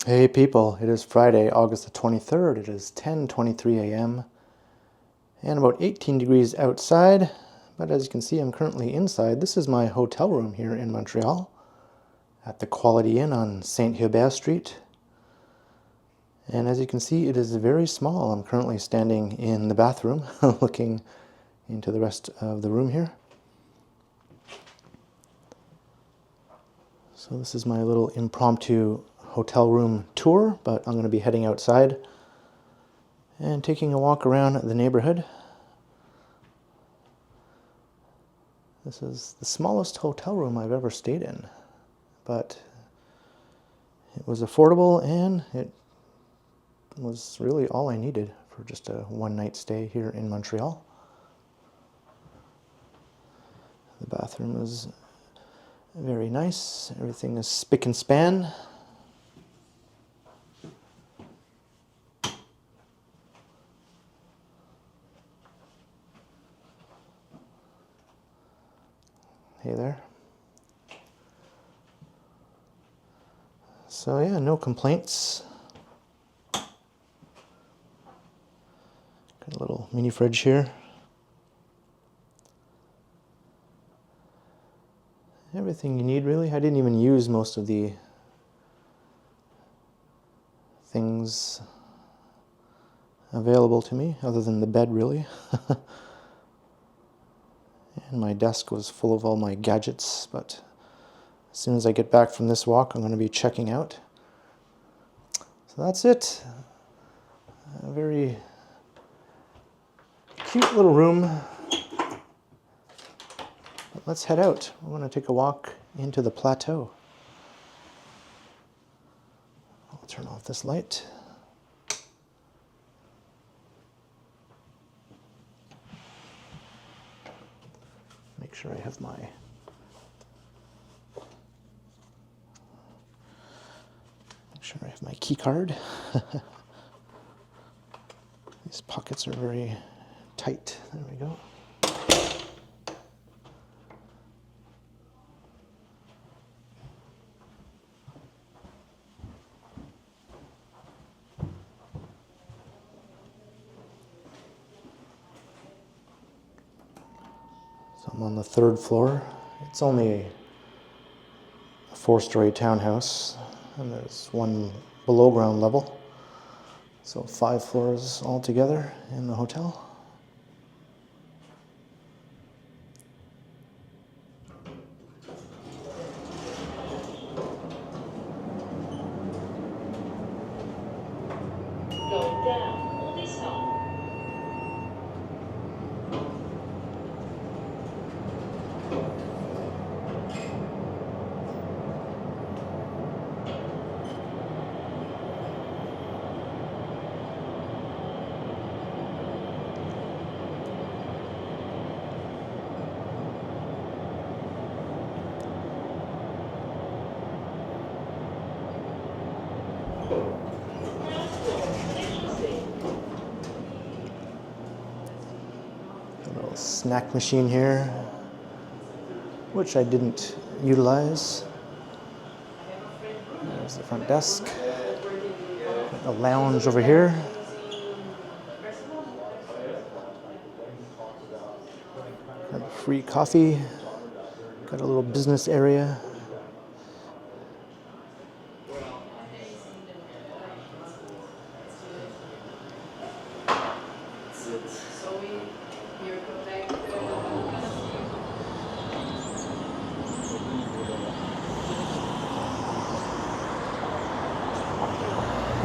Hey people, it is Friday, August the 23rd. It is 10:23 a.m. and about 18 degrees outside, but as you can see I'm currently inside. This is my hotel room here in Montreal at the Quality Inn on St. Hubert Street. And as you can see, it is very small. I'm currently standing in the bathroom looking into the rest of the room here. So this is my little impromptu hotel room tour, but I'm going to be heading outside and taking a walk around the neighborhood. This is the smallest hotel room I've ever stayed in, but it was affordable and it was really all I needed for just a one-night stay here in Montreal. The bathroom is very nice. Everything is spick and span. Hey there. So yeah, no complaints. Got a little mini fridge here. Everything you need, really. I didn't even use most of the things available to me, other than the bed, really. And my desk was full of all my gadgets, but as soon as I get back from this walk, I'm going to be checking out. So that's it. A very cute little room. But let's head out. We're going to take a walk into the plateau. I'll turn off this light. Make sure I have my key card. These pockets are very tight. There we go. So I'm on the third floor. It's only a four-story townhouse, and there's one below ground level. So 5 floors altogether in the hotel. Going down on this side. A little snack machine here, which I didn't utilize. There's the front desk. A lounge over here. Got free coffee. Got a little business area.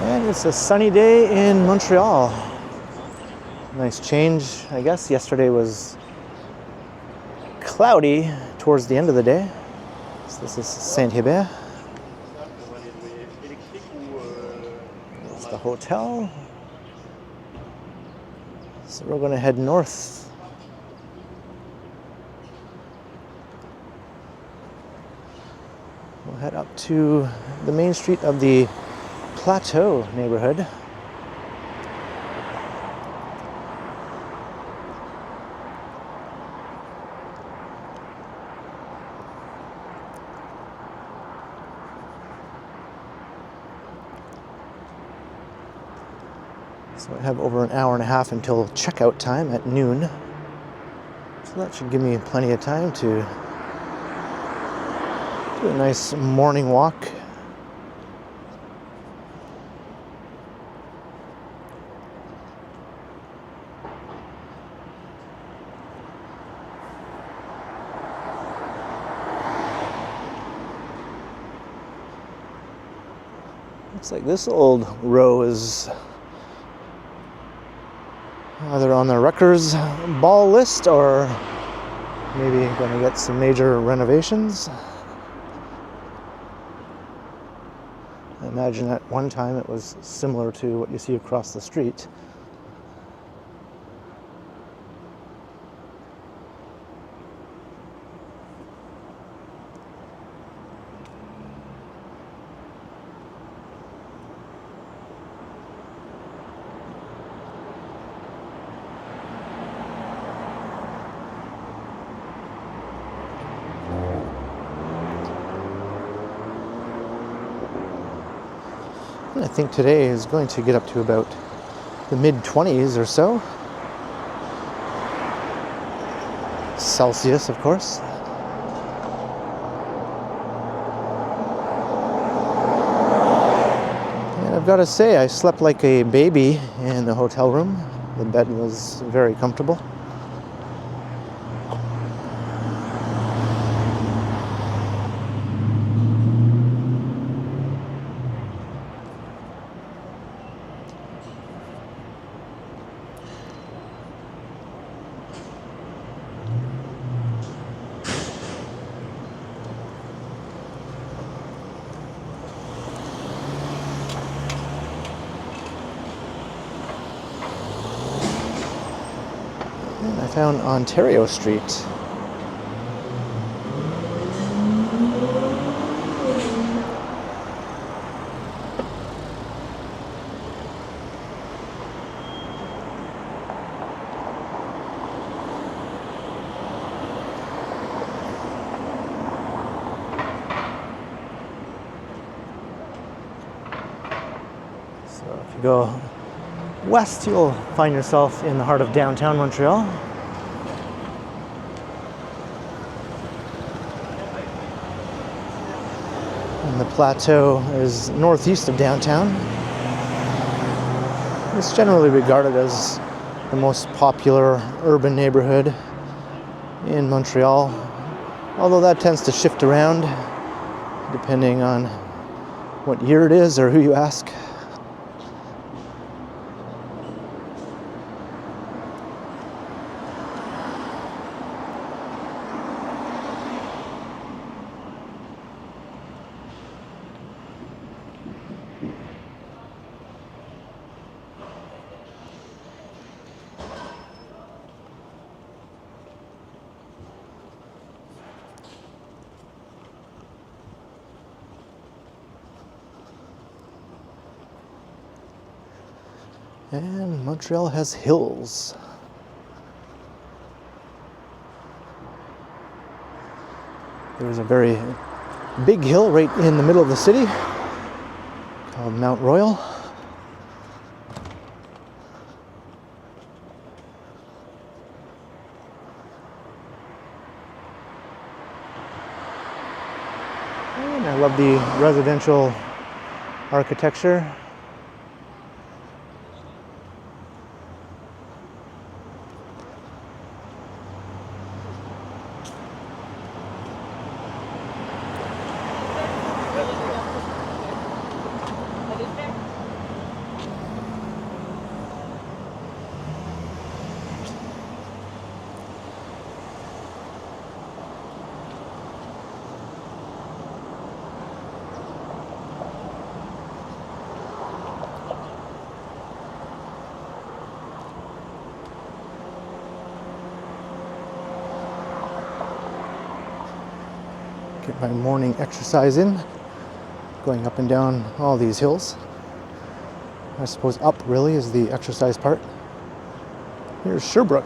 And it's a sunny day in Montreal. Nice change, I guess. Yesterday was cloudy towards the end of the day. So this is Saint Hubert. It's the hotel. So we're going to head north. We'll head up to the main street of the Plateau neighborhood. So I have over an hour and a half until checkout time at noon. So that should give me plenty of time to do a nice morning walk. Looks like this old row is either on the Rutgers ball list or maybe going to get some major renovations. I imagine at one time it was similar to what you see across the street. I think today is going to get up to about the mid-20s or so. Celsius, of course. And I've got to say, I slept like a baby in the hotel room. The bed was very comfortable. And I found Ontario Street. So if you go west, you'll find yourself in the heart of downtown Montreal. And the Plateau is northeast of downtown. It's generally regarded as the most popular urban neighborhood in Montreal, although that tends to shift around depending on what year it is or who you ask. And Montreal has hills. There's a very big hill right in the middle of the city called Mount Royal. And I love the residential architecture. Get my morning exercise in, going up and down all these hills. I suppose up really is the exercise part. Here's Sherbrooke.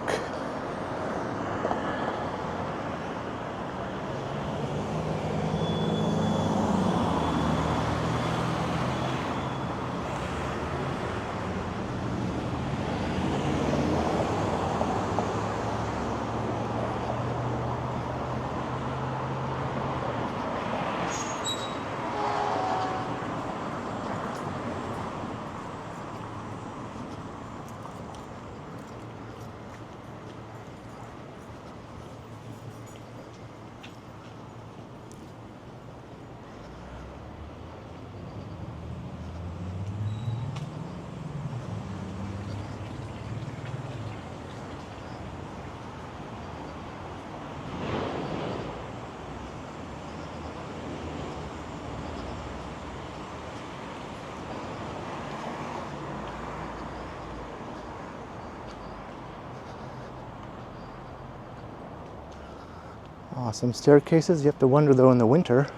Awesome staircases. You have to wonder though in the winter,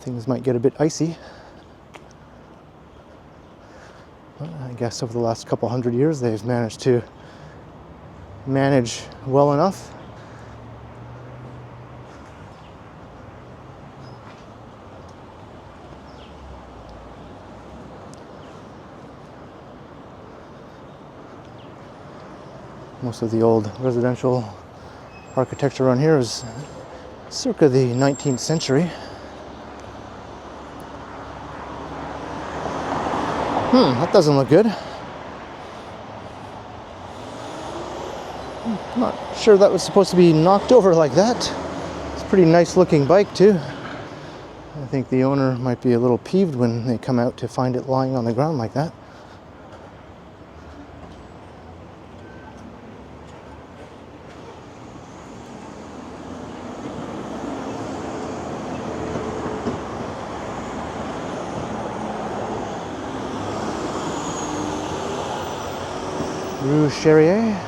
things might get a bit icy. Well, I guess over the last couple hundred years they've managed to manage well enough. Most of the old residential architecture around here is circa the 19th century. That doesn't look good. Not sure that was supposed to be knocked over like that. It's a pretty nice looking bike too. I think the owner might be a little peeved when they come out to find it lying on the ground like that. Rue Cherrier.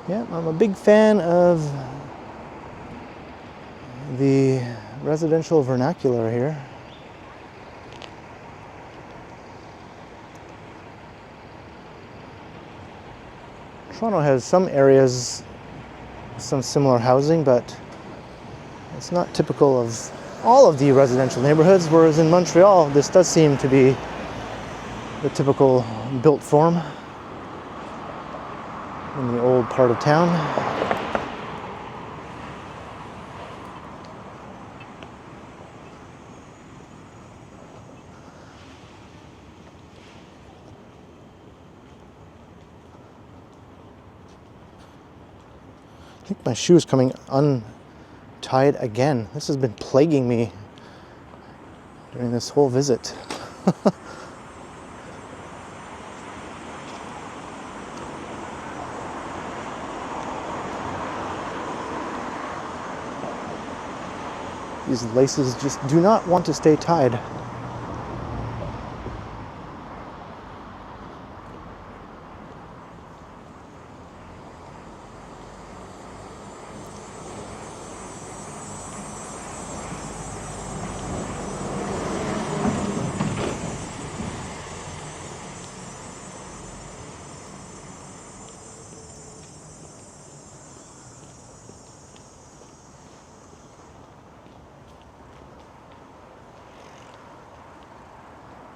Yeah, I'm a big fan of the residential vernacular here. Toronto has some areas, some similar housing, but it's not typical of all of the residential neighborhoods, whereas in Montreal, this does seem to be the typical built form in the old part of town. I think my shoe is coming untied again. This has been plaguing me during this whole visit. These laces just do not want to stay tied.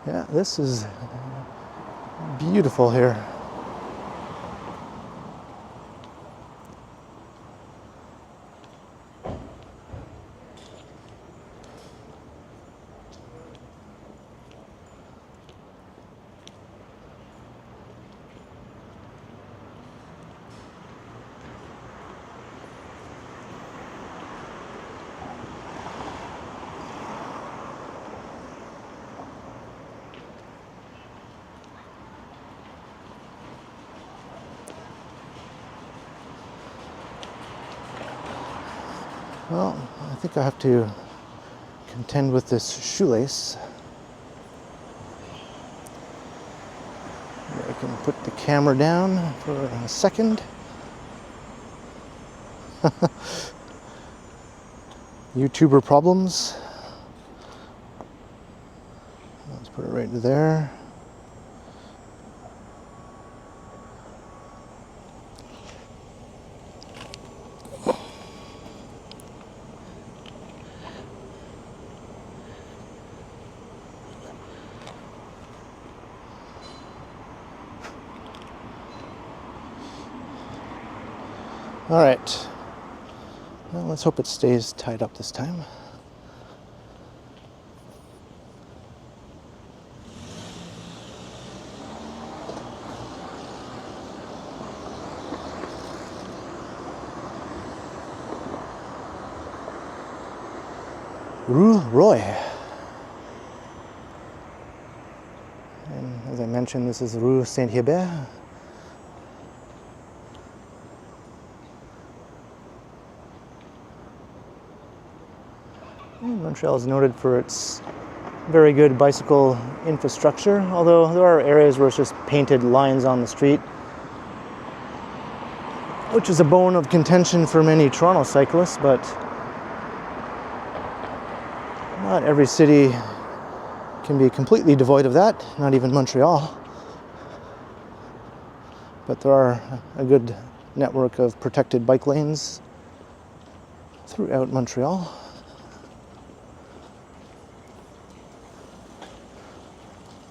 Yeah, this is beautiful here. Well, I think I have to contend with this shoelace. I can put the camera down for a second. YouTuber problems. Let's put it right there. All right, well, let's hope it stays tied up this time. Rue Roy. And as I mentioned, this is Rue Saint-Hubert. Montreal is noted for its very good bicycle infrastructure, although there are areas where it's just painted lines on the street, which is a bone of contention for many Toronto cyclists, but not every city can be completely devoid of that, not even Montreal. But there are a good network of protected bike lanes throughout Montreal.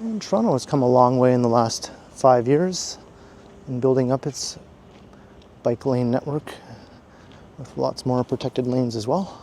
And Toronto has come a long way in the last 5 years in building up its bike lane network with lots more protected lanes as well.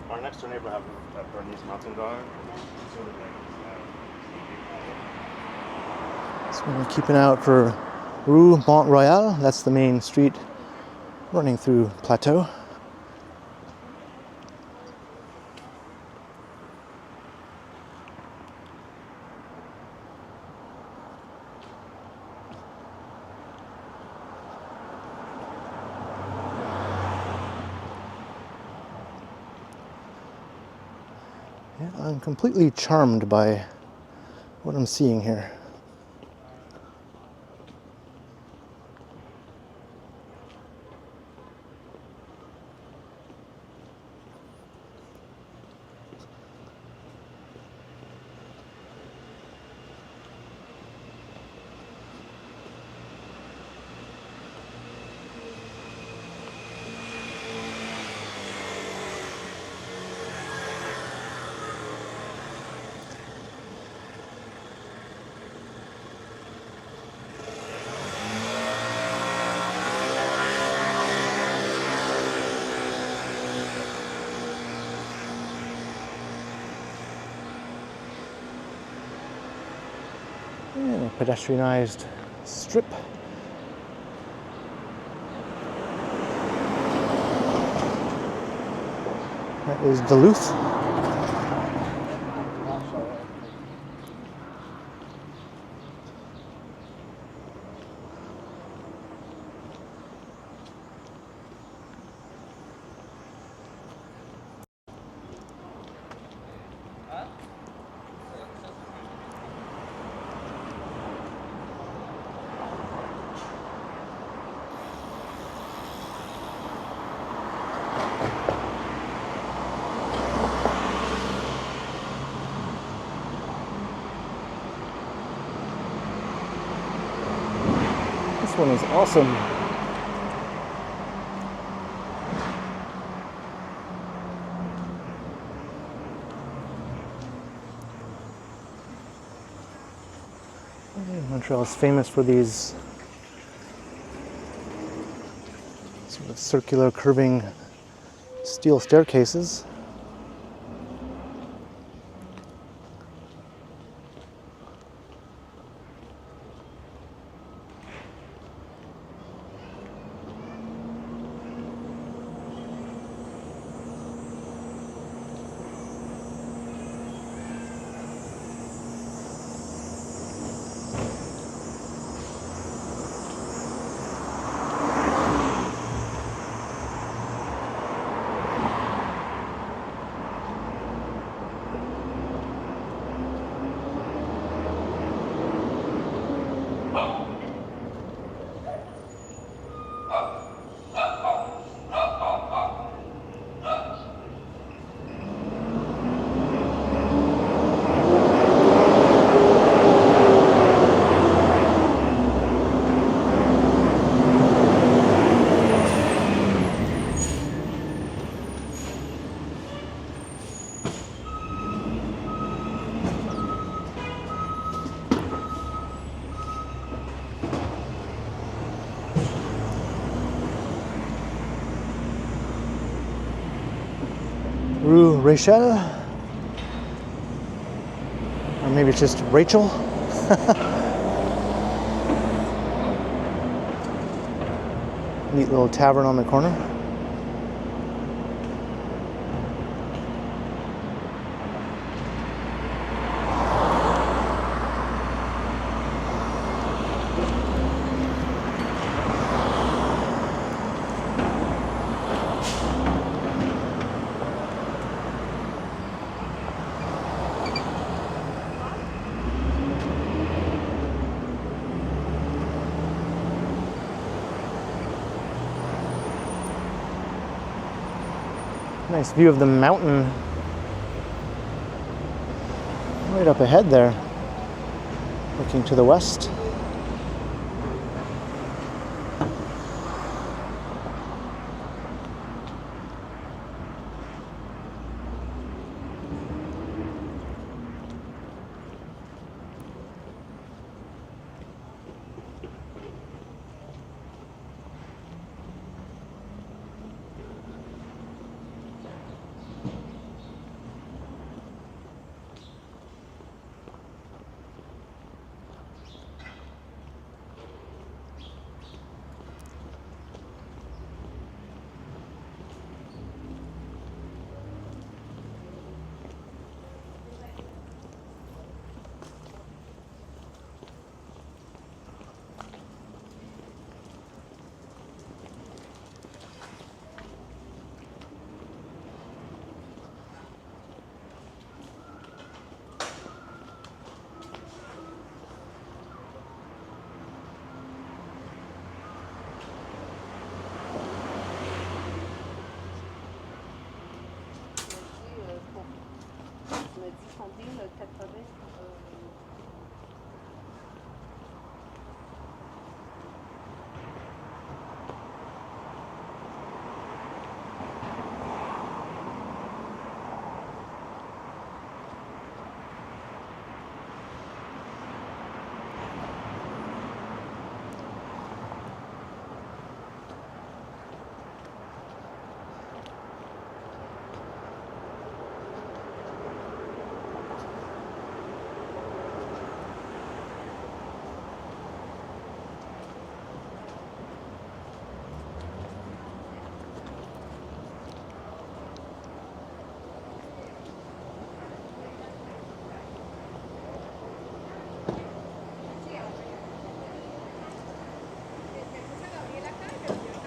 Our next door neighbor have a Bernese mountain dog. So we're keeping out for Rue Mont-Royal. That's the main street running through Plateau. Yeah, I'm completely charmed by what I'm seeing here. And a pedestrianized strip. That is Duluth. This one is awesome. Montreal is famous for these sort of circular curving steel staircases. Rue Rachel. Or maybe it's just Rachel. Neat little tavern on the corner. Nice view of the mountain right up ahead there, looking to the west.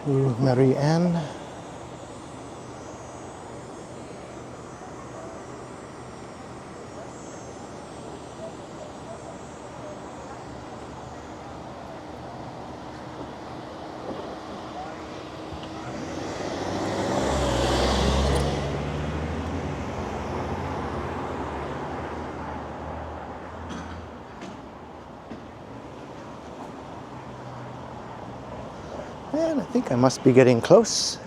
Rue Marie-Anne. And I think I must be getting close.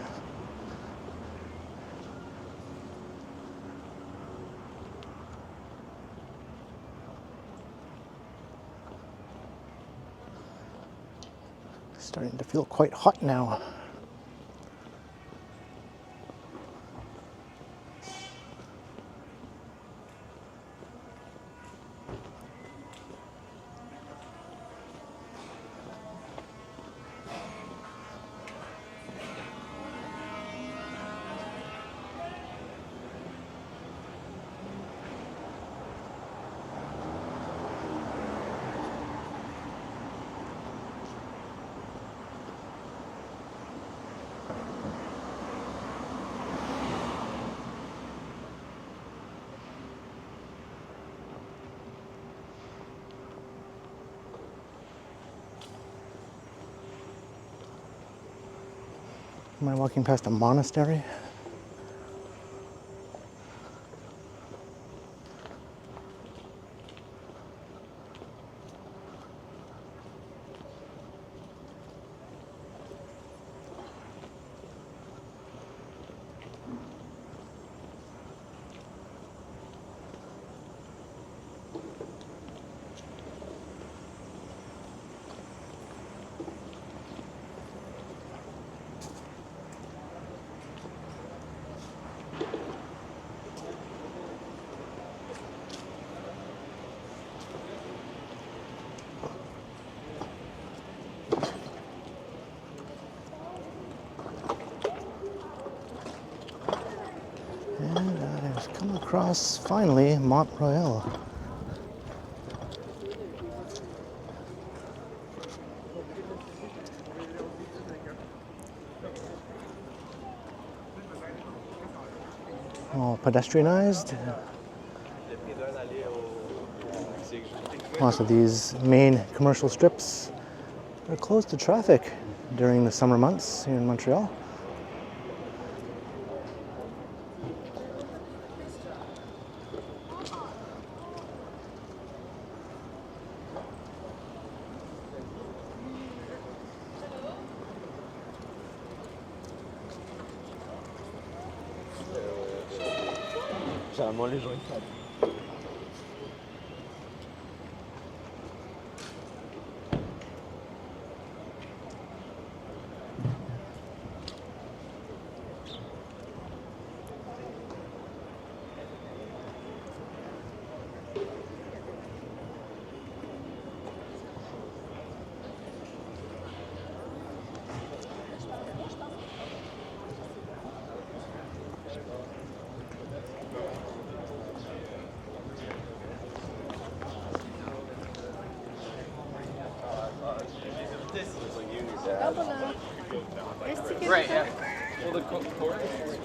Starting to feel quite hot now. Am I walking past a monastery? across, finally, Montreal. All pedestrianized. Lots of these main commercial strips are closed to traffic during the summer months here in Montreal. Généralement, les gens ils savent. Right, yeah. Well, the core is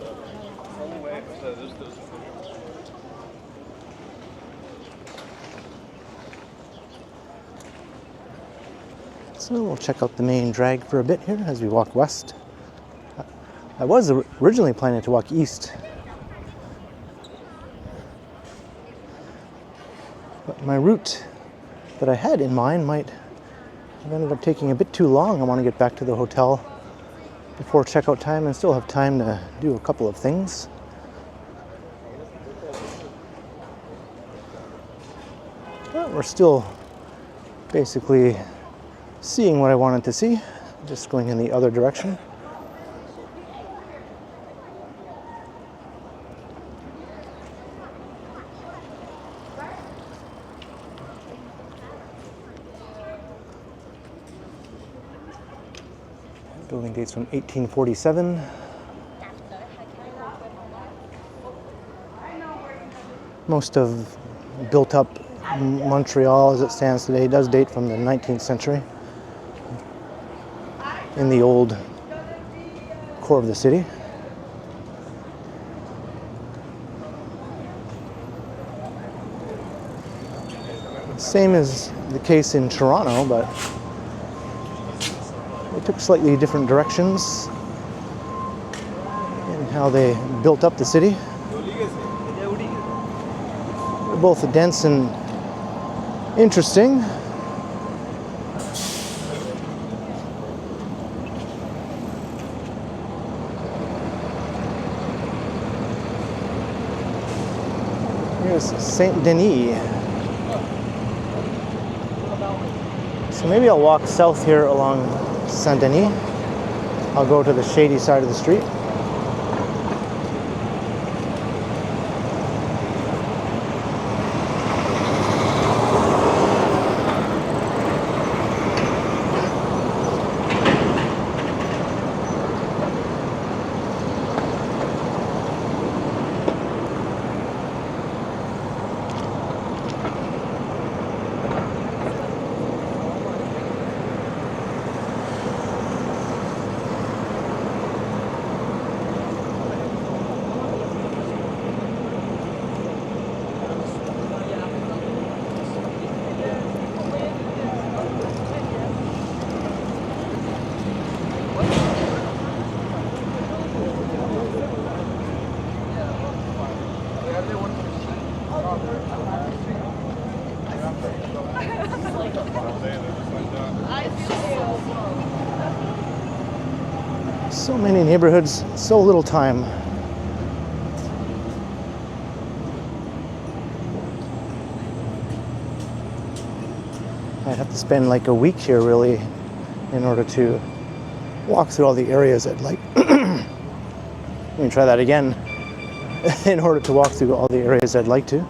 only way, so there's those. So we'll check out the main drag for a bit here as we walk west. I was originally planning to walk east, but my route that I had in mind might have ended up taking a bit too long. I want to get back to the hotel before checkout time and still have time to do a couple of things. But we're still basically seeing what I wanted to see, just going in the other direction. Building dates from 1847. Most of built up Montreal as it stands today does date from the 19th century in the old core of the city. Same is the case in Toronto, but they took slightly different directions in how they built up the city. They're both dense and interesting. Here's Saint Denis. So maybe I'll walk south here along Saint Denis. I'll go to the shady side of the street. So many neighborhoods, so little time. I'd have to spend like a week here really in order to walk through all the areas I'd like. Let me try that again. In order to walk through all the areas I'd like to.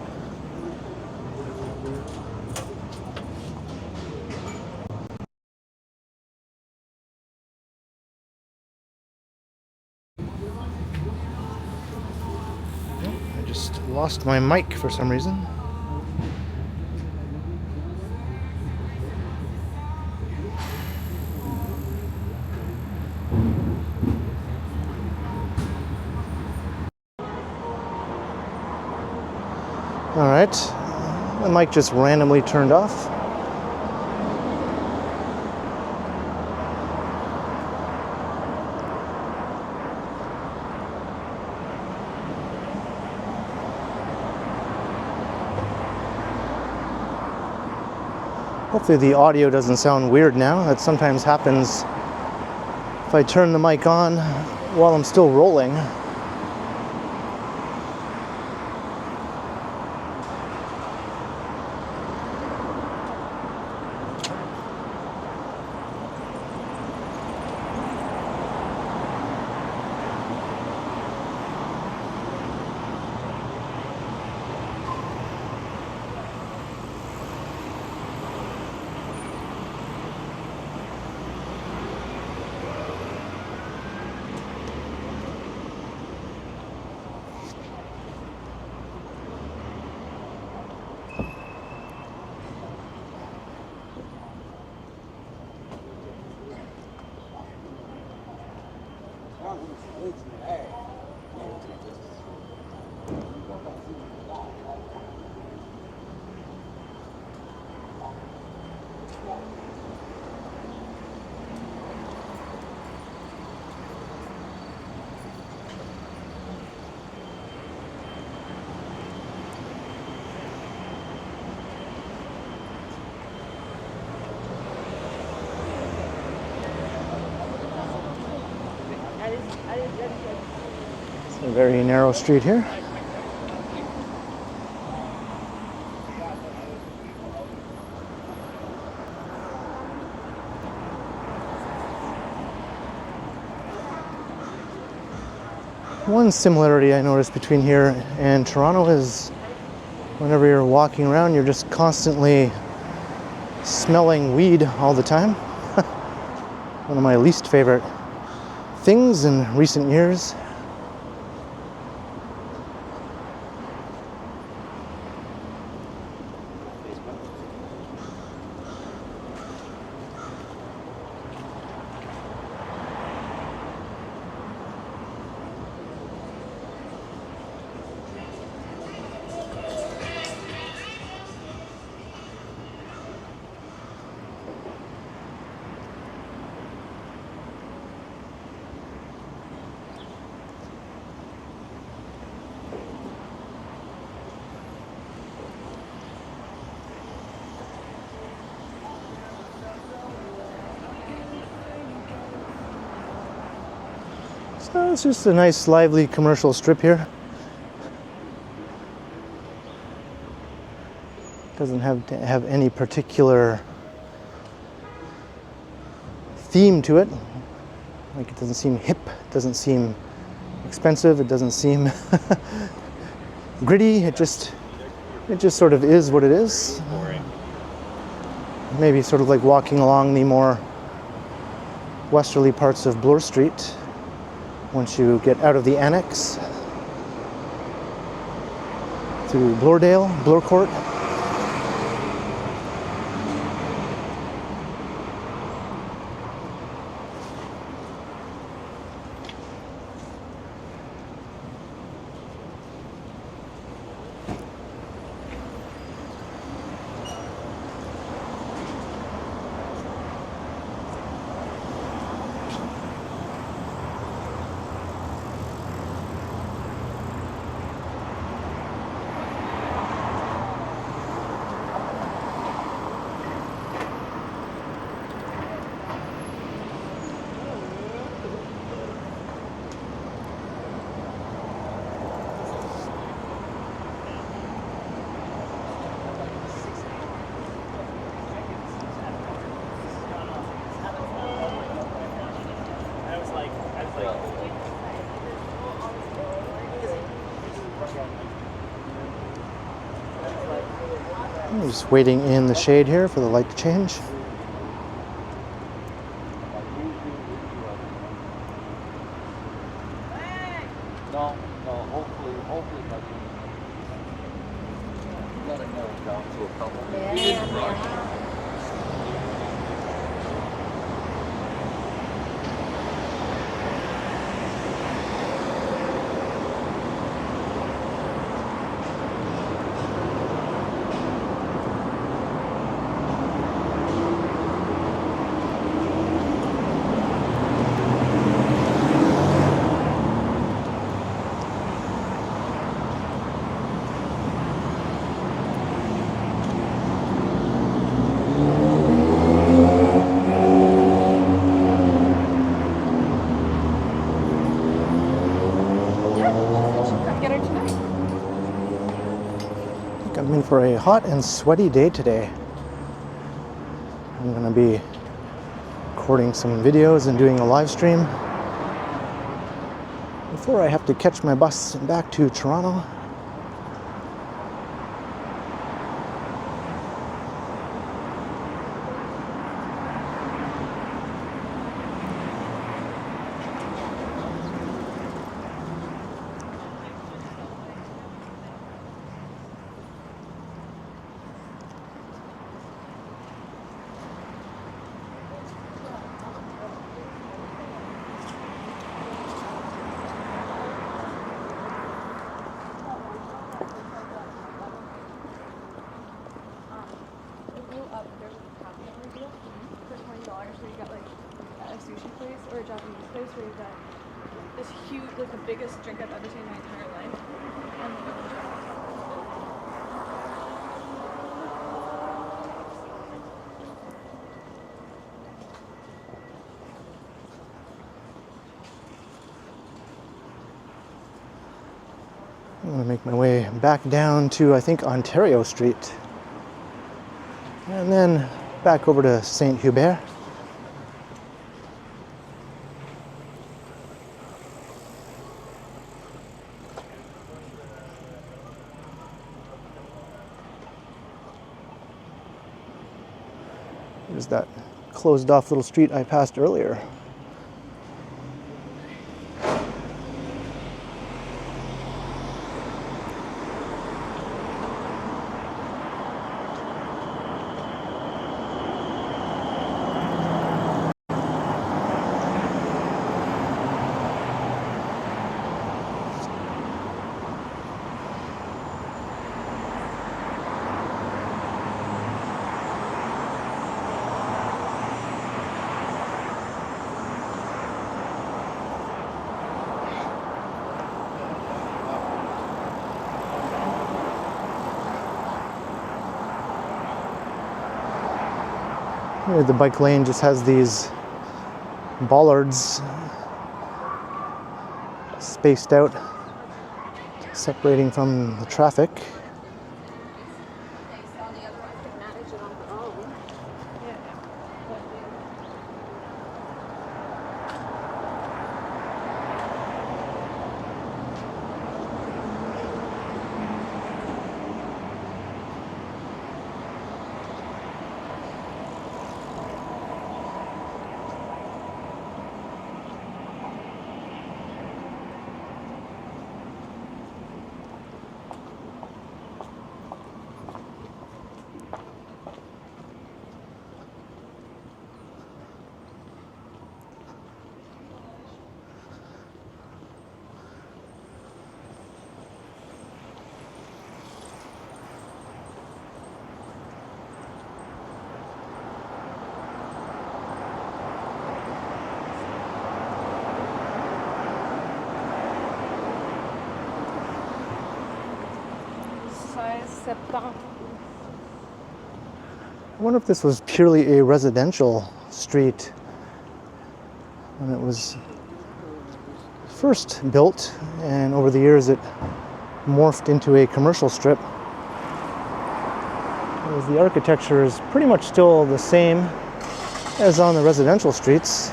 I just Lost my mic for some reason. Alright, the mic just randomly turned off. Hopefully the audio doesn't sound weird now. That sometimes happens if I turn the mic on while I'm still rolling. It's a very narrow street here. One similarity I noticed between here and Toronto is whenever you're walking around, you're just constantly smelling weed all the time. One of my least favorite things in recent years. So it's just a nice, lively commercial strip here. Doesn't have to have any particular theme to it. Like, it doesn't seem hip, it doesn't seem expensive, it doesn't seem gritty. It just sort of is what it is. Maybe sort of like walking along the more westerly parts of Bloor Street. Once you get out of the annex through Bloordale, Bloor Court. I'm just waiting in the shade here for the light to change. No, hopefully, I'm in for a hot and sweaty day today. I'm going to be recording some videos and doing a live stream before I have to catch my bus back to Toronto. Or a Japanese place where you've got this huge, like the biggest drink I've ever seen in my entire life. I'm going to make my way back down to, I think, Ontario Street. And then back over to St. Hubert. There's that closed off little street I passed earlier. Here, the bike lane just has these bollards spaced out, separating from the traffic. Septembre. I wonder if this was purely a residential street when it was first built, and over the years it morphed into a commercial strip. Whereas the architecture is pretty much still the same as on the residential streets.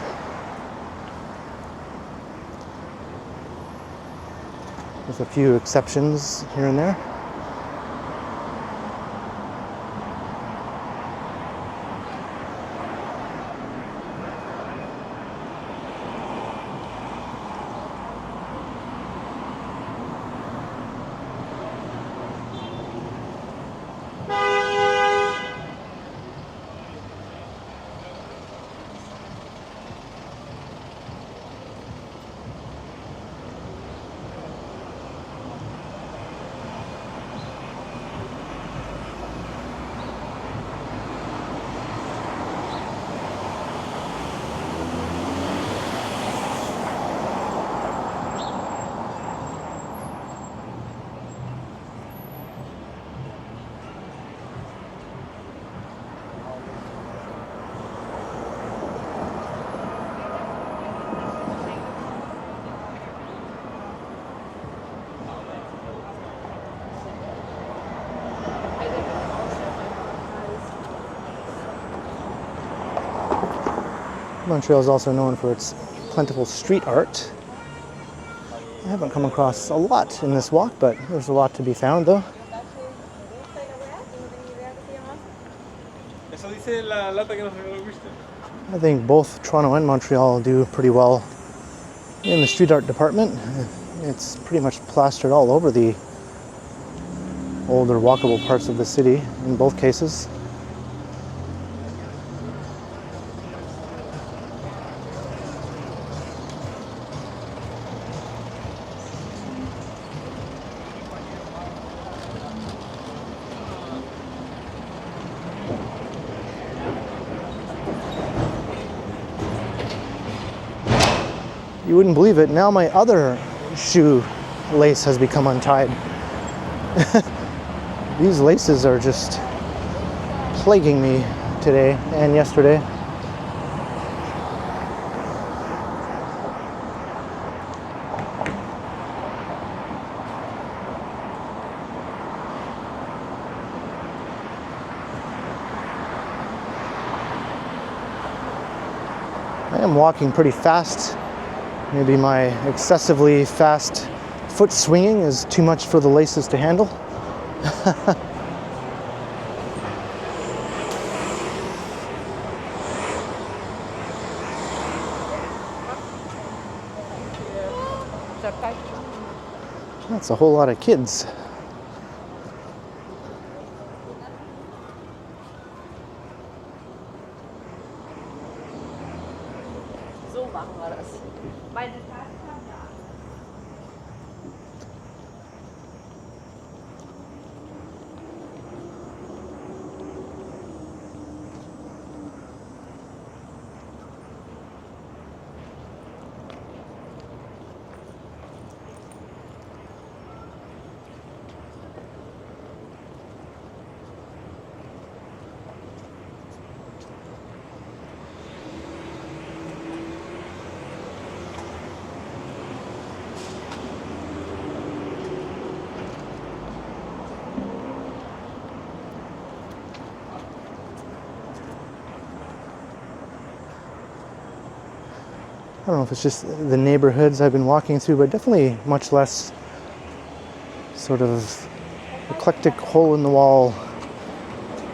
With a few exceptions here and there. Montreal is also known for its plentiful street art. I haven't come across a lot in this walk, but there's a lot to be found though. Eso dice la lata que nos regaló Winston. I think both Toronto and Montreal do pretty well in the street art department. It's pretty much plastered all over the older walkable parts of the city in both cases. You wouldn't believe it, now my other shoe lace has become untied. These laces are just plaguing me today and yesterday. I am walking pretty fast. Maybe my excessively fast foot swinging is too much for the laces to handle. That's a whole lot of kids. So machen wir das. I don't know if it's just the neighborhoods I've been walking through, but definitely much less sort of eclectic hole-in-the-wall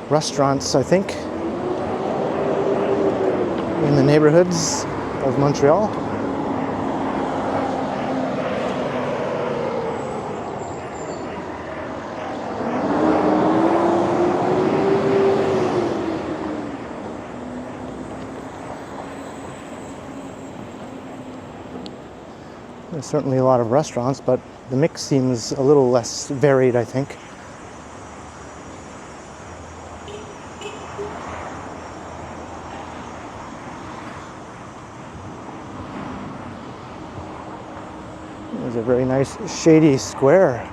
restaurants, I think, in the neighborhoods of Montreal. There's certainly a lot of restaurants, but the mix seems a little less varied, I think. There's a very nice shady square,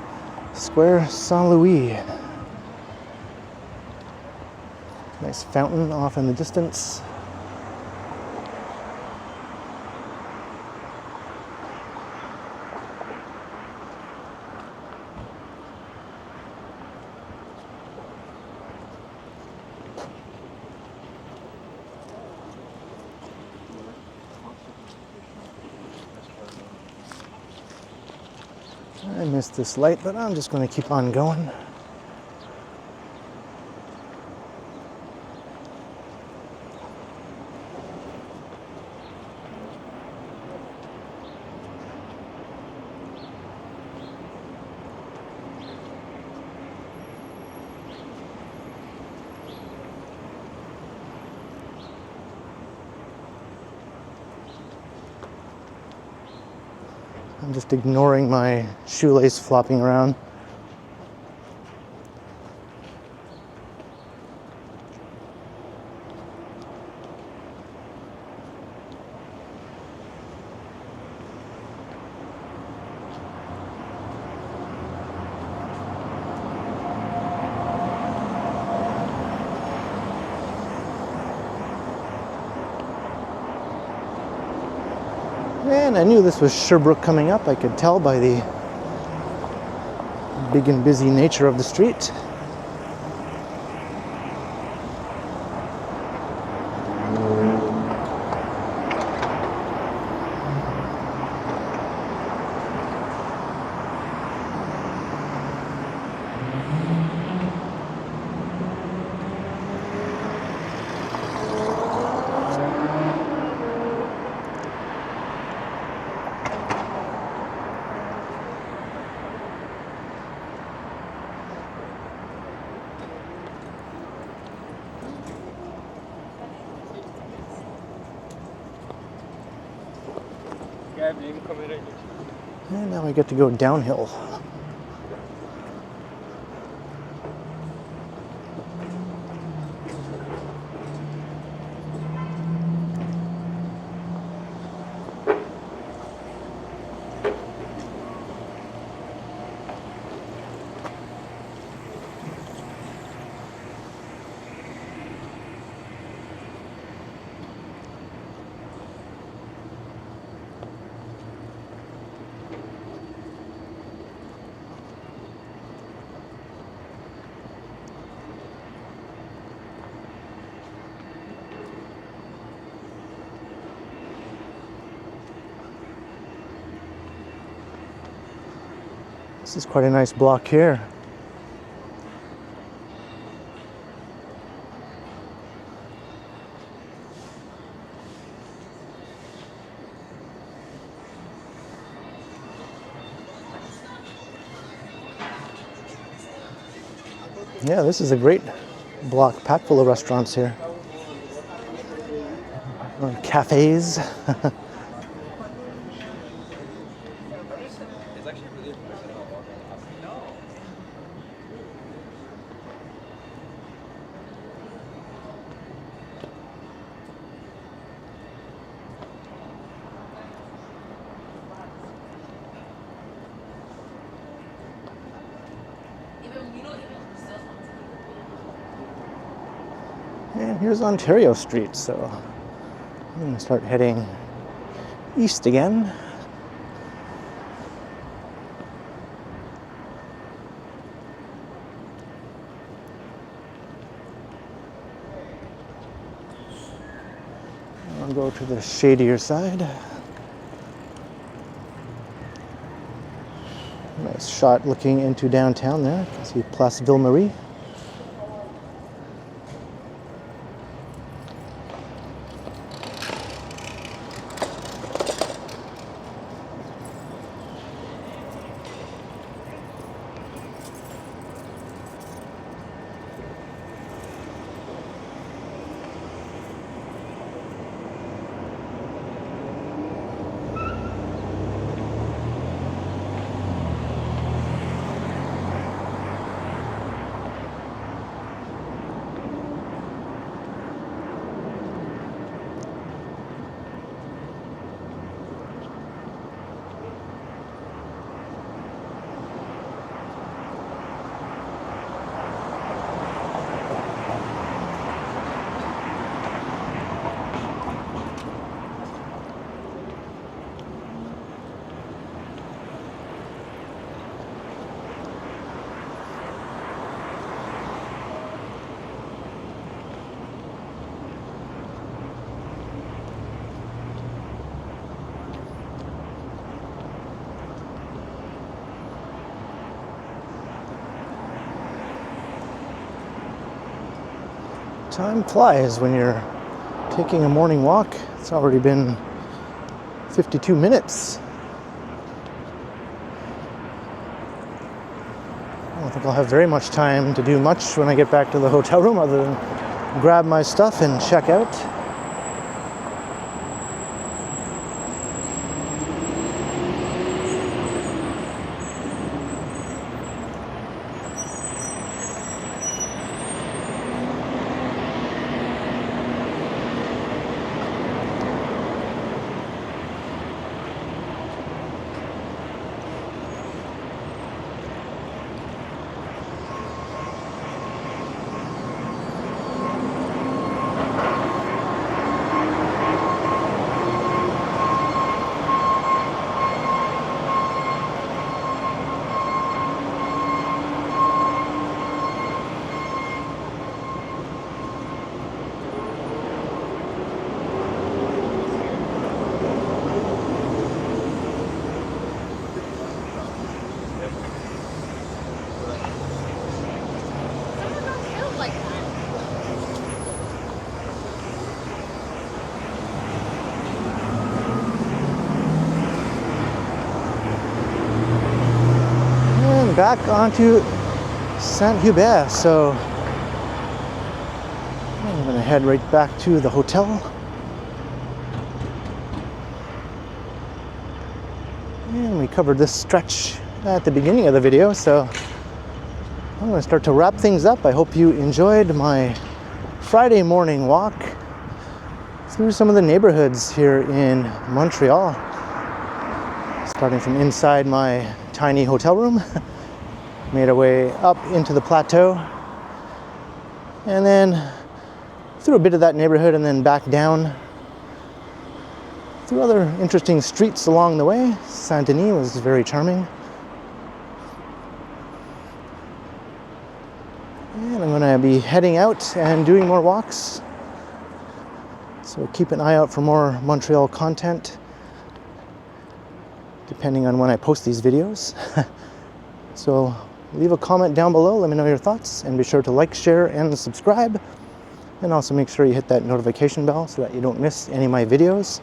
Square Saint-Louis. Nice fountain off in the distance. I missed this light, but I'm just going to keep on going. I'm just ignoring my shoelace flopping around. And I knew this was Sherbrooke coming up. I could tell by the big and busy nature of the street. And now I get to go downhill. This is quite a nice block here. Yeah, this is a great block, packed full of restaurants here. Or cafes. And here's Ontario Street, so I'm going to start heading east again. I'll go to the shadier side. Nice shot looking into downtown there. You can see Place Ville-Marie. Time flies when you're taking a morning walk. It's already been 52 minutes. I don't think I'll have very much time to do much when I get back to the hotel room other than grab my stuff and check out. Back onto Saint Hubert, so I'm gonna head right back to the hotel. And we covered this stretch at the beginning of the video, so I'm going to start to wrap things up. I hope you enjoyed my Friday morning walk through some of the neighborhoods here in Montreal. Starting from inside my tiny hotel room, made our way up into the plateau, and then through a bit of that neighborhood and then back down through other interesting streets along the way. Saint-Denis was very charming. And I'm going to be heading out and doing more walks. So keep an eye out for more Montreal content, depending on when I post these videos. So leave a comment down below, let me know your thoughts, and be sure to like, share, and subscribe. And also make sure you hit that notification bell so that you don't miss any of my videos.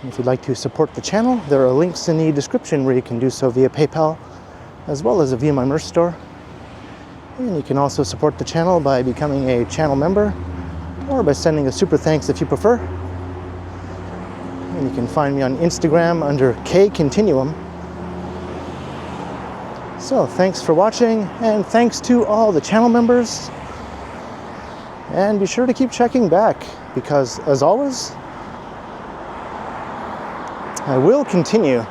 And if you'd like to support the channel, there are links in the description where you can do so via PayPal, as well as via my merch store. And you can also support the channel by becoming a channel member, or by sending a super thanks if you prefer. And you can find me on Instagram under KContinuum. So thanks for watching, and thanks to all the channel members. And be sure to keep checking back, because as always, I will continue